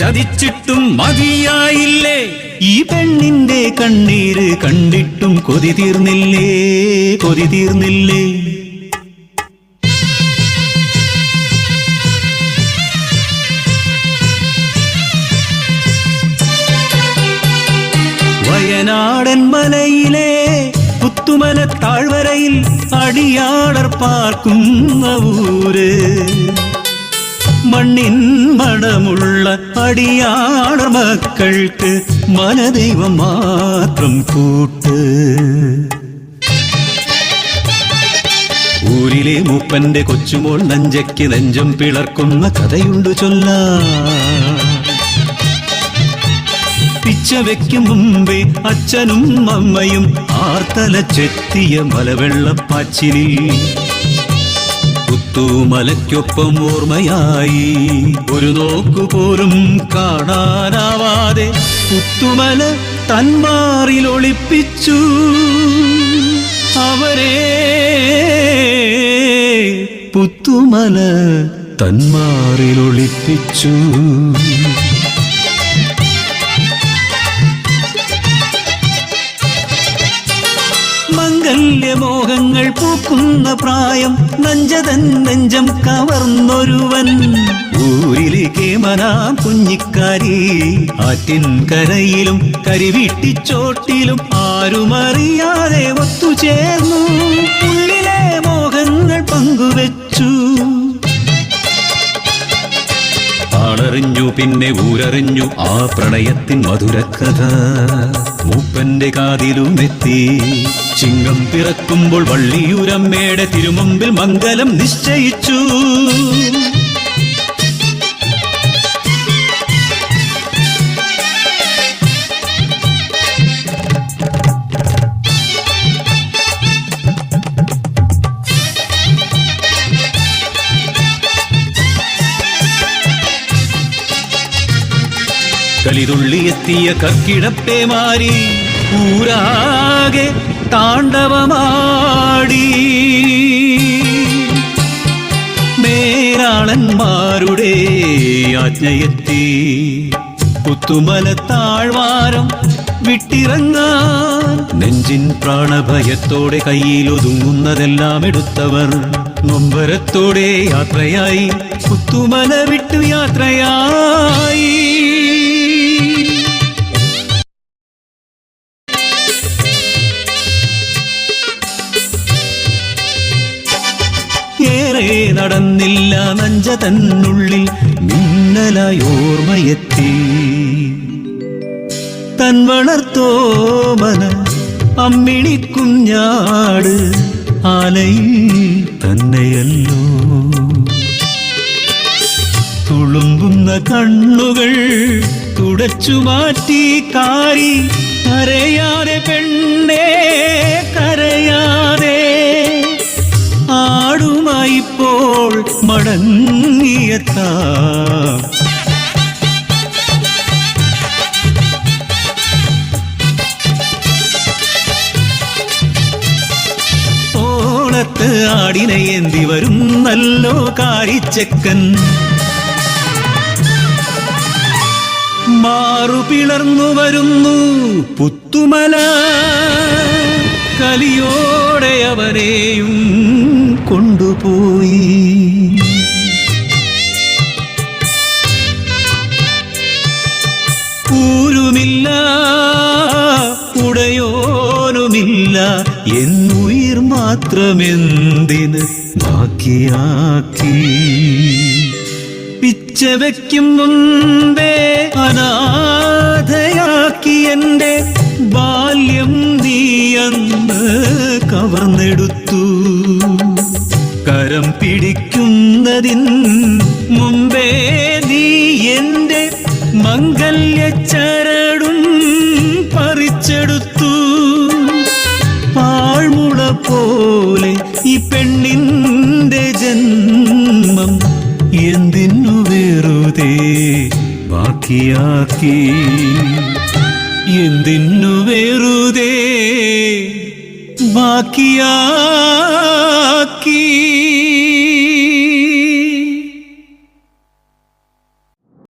ചതിച്ചിട്ടും മതിയായില്ലേ? ഈ പെണ്ണിന്റെ കണ്ണീര് കണ്ടിട്ടും കൊതി തീർന്നില്ലേ, കൊതി തീർന്നില്ലേ? വയനാടൻ മലയിലെ പുത്തുമല താഴ്വരയിൽ അടിയാളർ പാർക്കുന്ന ഊര്, മണ്ണിൻ മണമുള്ള അടിയാളർ മക്കൾക്ക് മനദൈവം മാത്രം കൂട്ട്. ഊരിലെ മൂപ്പന്റെ കൊച്ചുമോൾ നഞ്ചയ്ക്ക് നെഞ്ചം പിളർക്കുന്ന കഥയുണ്ട് ചൊല്ലാൻ. പിച്ച വെക്കും മുമ്പേ അച്ഛനും അമ്മയും ആർത്തലച്ചെത്തിയ മലവെള്ളപ്പാച്ചിലിൽ പുത്തുമലയ്ക്കൊപ്പം ഓർമ്മയായി ഒരു നോക്കുപോലും കാണാനാവാതെ പുത്തുമല തന്മാറിലൊളിപ്പിച്ചു അവരെ, പുത്തുമല തന്മാറിലൊളിപ്പിച്ചു. മംഗല്യമോഹങ്ങൾ പൂക്കുന്ന പ്രായം നഞ്ചതൻ നെഞ്ചം കവർന്നൊരുവൻ, ഊരിലേക്ക് മനാം കുഞ്ഞിക്കാരി ആറ്റിൻ കരയിലും കരിവീട്ടിച്ചോട്ടിലും ആരുമറിയാതെ ഒത്തുചേർന്നു ഉള്ളിലെ മോഹങ്ങൾ പങ്കുവെച്ചു. ആളറിഞ്ഞു പിന്നെ ഊരറിഞ്ഞു ആ പ്രണയത്തിൻ മധുരക്കഥ മൂപ്പന്റെ കാതിലും എത്തി. ചിങ്ങം പിറക്കുമ്പോൾ വള്ളിയൂരമ്മയുടെ തിരുമുമ്പിൽ മംഗലം നിശ്ചയിച്ചു. കലിതുള്ളിയെത്തിയ കർക്കിടപ്പേമാരി ഊരാകെ താണ്ഡവമാടി. മേരാളന്മാരുടെ ആജ്ഞയെത്തി പുത്തുമല താഴ്വാരം വിട്ടിറങ്ങാൻ. നെഞ്ചിൻ പ്രാണഭയത്തോടെ കയ്യിലൊതുങ്ങുന്നതെല്ലാം എടുത്തവർ നൊമ്പരത്തോടെ യാത്രയായി, പുത്തുമല വിട്ടു യാത്രയായി. ഏറെ നടന്നില്ല നഞ്ച തന്നുള്ളിൽ മിന്നലായോർമ്മയെത്തി. തൻ വളർത്തോമന അമ്മിണിക്കുഞ്ഞാട് ആലയിൽ തന്നെയല്ലോ. തുളുമ്പുന്ന കണ്ണുകൾ തുടച്ചു മാറ്റി കാരി കരയാതെ പെണ്ണേ കരയാതെ, ആടുമായിപ്പോൾ മടങ്ങിയെത്താം. ഓണത്ത് ആടിനെ ഏന്തി വരും നല്ലോ കാരിച്ചക്കൻ, മാറുപിളർന്നു വരുന്നു പുത്തുമല. കലിയോടെ അവരെയും കൊണ്ടുപോയി. ഊരുമില്ല ഉടയോനുമില്ല എന്നുയിർ മാത്രമെന്തിന് ബാക്കിയാക്കി. പിച്ച വയ്ക്കും മുമ്പേ അനാഥയാക്കി എന്റെ ബാല്യം നീയന്ന് കവർന്നെടുത്തു. കരം പിടിക്കുന്നതിൻ മുമ്പേ നീ എന്റെ മംഗല്യച്ചരടും പറിച്ചെടുത്തു. പാഴ്മുള പോലെ ഈ പെണ്ണിന്റെ ജന്മം എന്തിനു വെറുതെ ബാക്കിയാക്കി, എന്തിനു വെറുതെ ബാക്കിയാക്കി.